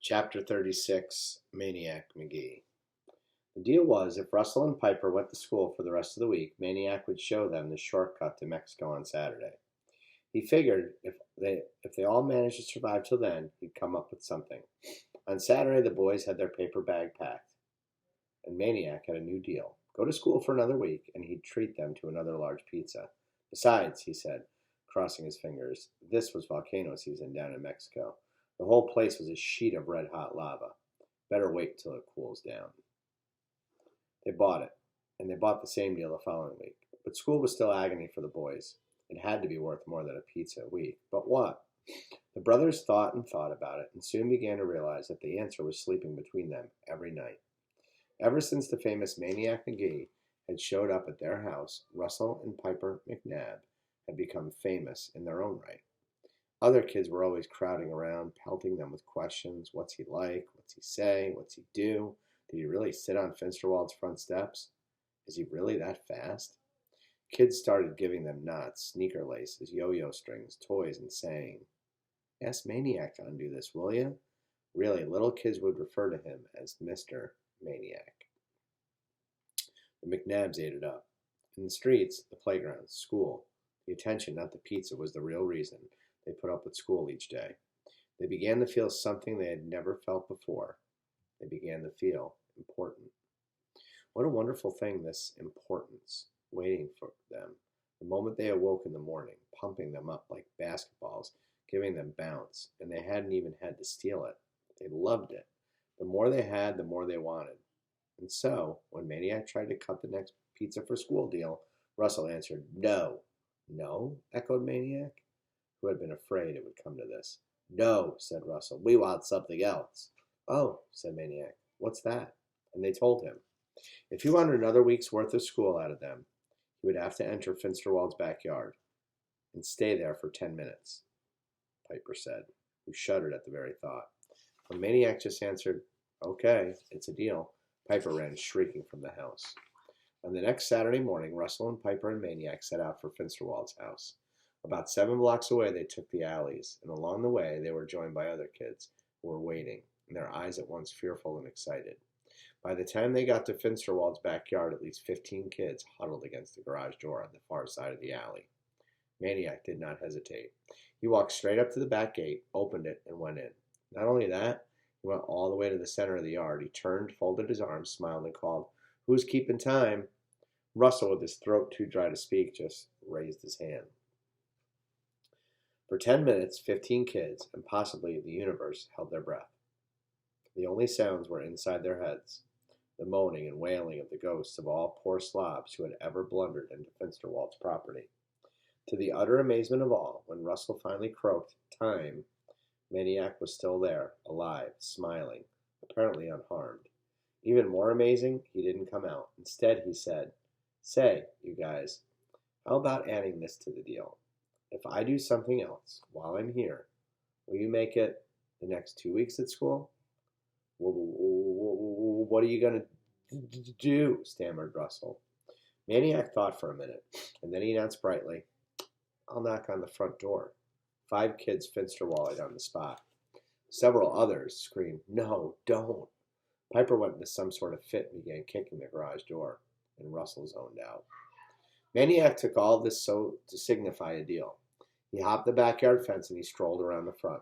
Chapter 36, Maniac Magee. The deal was, if Russell and Piper went to school for the rest of the week, Maniac would show them the shortcut to Mexico on Saturday. He figured if they all managed to survive till then, he'd come up with something. On Saturday, the boys had their paper bag packed, and Maniac had a new deal. Go to school for another week, and he'd treat them to another large pizza. Besides, he said, crossing his fingers, this was volcano season down in Mexico. The whole place was a sheet of red-hot lava. Better wait till it cools down. They bought it, and they bought the same deal the following week. But school was still agony for the boys. It had to be worth more than a pizza a week. But what? The brothers thought and thought about it, and soon began to realize that the answer was sleeping between them every night. Ever since the famous Maniac Magee had showed up at their house, Russell and Piper McNabb had become famous in their own right. Other kids were always crowding around, pelting them with questions. What's he like? What's he say? What's he do? Did he really sit on Finsterwald's front steps? Is he really that fast? Kids started giving them knots, sneaker laces, yo-yo strings, toys, and saying, ask Maniac to undo this, will you? Really, little kids would refer to him as Mr. Maniac. The McNabbs ate it up. In the streets, the playgrounds, school, the attention, not the pizza, was the real reason they put up with school each day. They began to feel something they had never felt before. They began to feel important. What a wonderful thing, this importance, waiting for them. The moment they awoke in the morning, pumping them up like basketballs, giving them bounce, and they hadn't even had to steal it. They loved it. The more they had, the more they wanted. And so, when Maniac tried to cut the next pizza for school deal, Russell answered, no. No? Echoed Maniac, who had been afraid it would come to this. No, said Russell. We want something else. Oh, said Maniac. What's that? And they told him. If he wanted another week's worth of school out of them, he would have to enter Finsterwald's backyard and stay there for 10 minutes, Piper said, who shuddered at the very thought. When Maniac just answered, okay, it's a deal, Piper ran shrieking from the house. On the next Saturday morning, Russell and Piper and Maniac set out for Finsterwald's house. About 7 blocks away, they took the alleys, and along the way, they were joined by other kids who were waiting, and their eyes at once fearful and excited. By the time they got to Finsterwald's backyard, at least 15 kids huddled against the garage door on the far side of the alley. Maniac did not hesitate. He walked straight up to the back gate, opened it, and went in. Not only that, he went all the way to the center of the yard. He turned, folded his arms, smiled, and called, who's keeping time? Russell, with his throat too dry to speak, just raised his hand. For 10 minutes, 15 kids, and possibly the universe, held their breath. The only sounds were inside their heads, the moaning and wailing of the ghosts of all poor slobs who had ever blundered into Finsterwald's property. To the utter amazement of all, when Russell finally croaked, time, Maniac was still there, alive, smiling, apparently unharmed. Even more amazing, he didn't come out. Instead, he said, say, you guys, how about adding this to the deal? If I do something else while I'm here, will you make it the next 2 weeks at school? What are you going to do? Stammered Russell. Maniac thought for a minute, and then he announced brightly, I'll knock on the front door. 5 kids Finsterwalled on the spot. Several others screamed, no, don't. Piper went into some sort of fit and began kicking the garage door, and Russell zoned out. Maniac took all this so to signify a deal. He hopped the backyard fence and he strolled around the front.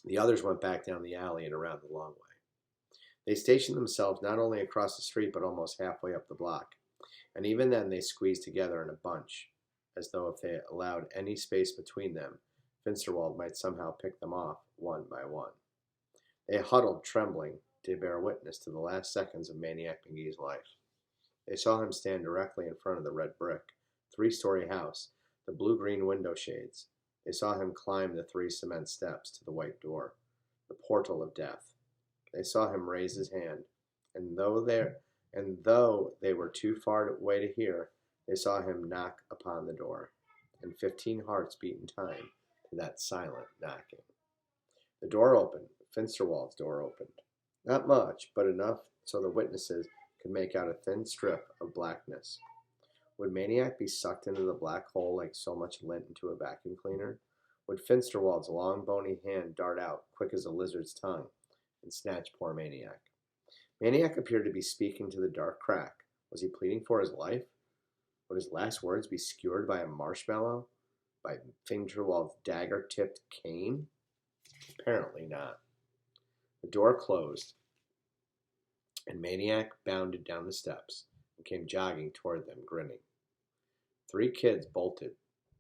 The others went back down the alley and around the long way. They stationed themselves not only across the street but almost halfway up the block, and even then they squeezed together in a bunch, as though if they allowed any space between them, Finsterwald might somehow pick them off one by one. They huddled, trembling, to bear witness to the last seconds of Maniac Magee's life. They saw him stand directly in front of the red brick, 3-story house, the blue-green window shades. They saw him climb the 3 cement steps to the white door, the portal of death. They saw him raise his hand, and though they were too far away to hear, they saw him knock upon the door, and 15 hearts beat in time to that silent knocking. The door opened. Finsterwald's door opened. Not much, but enough so the witnesses could make out a thin strip of blackness. Would Maniac be sucked into the black hole like so much lint into a vacuum cleaner? Would Finsterwald's long bony hand dart out, quick as a lizard's tongue, and snatch poor Maniac? Maniac appeared to be speaking to the dark crack. Was he pleading for his life? Would his last words be skewered by a marshmallow? By Finsterwald's dagger-tipped cane? Apparently not. The door closed, and Maniac bounded down the steps and came jogging toward them, grinning. 3 kids bolted,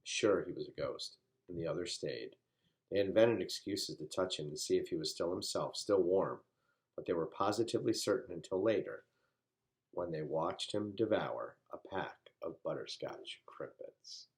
sure he was a ghost, and the others stayed. They invented excuses to touch him to see if he was still himself, still warm, but they were positively certain until later, when they watched him devour a pack of butterscotch crimpets.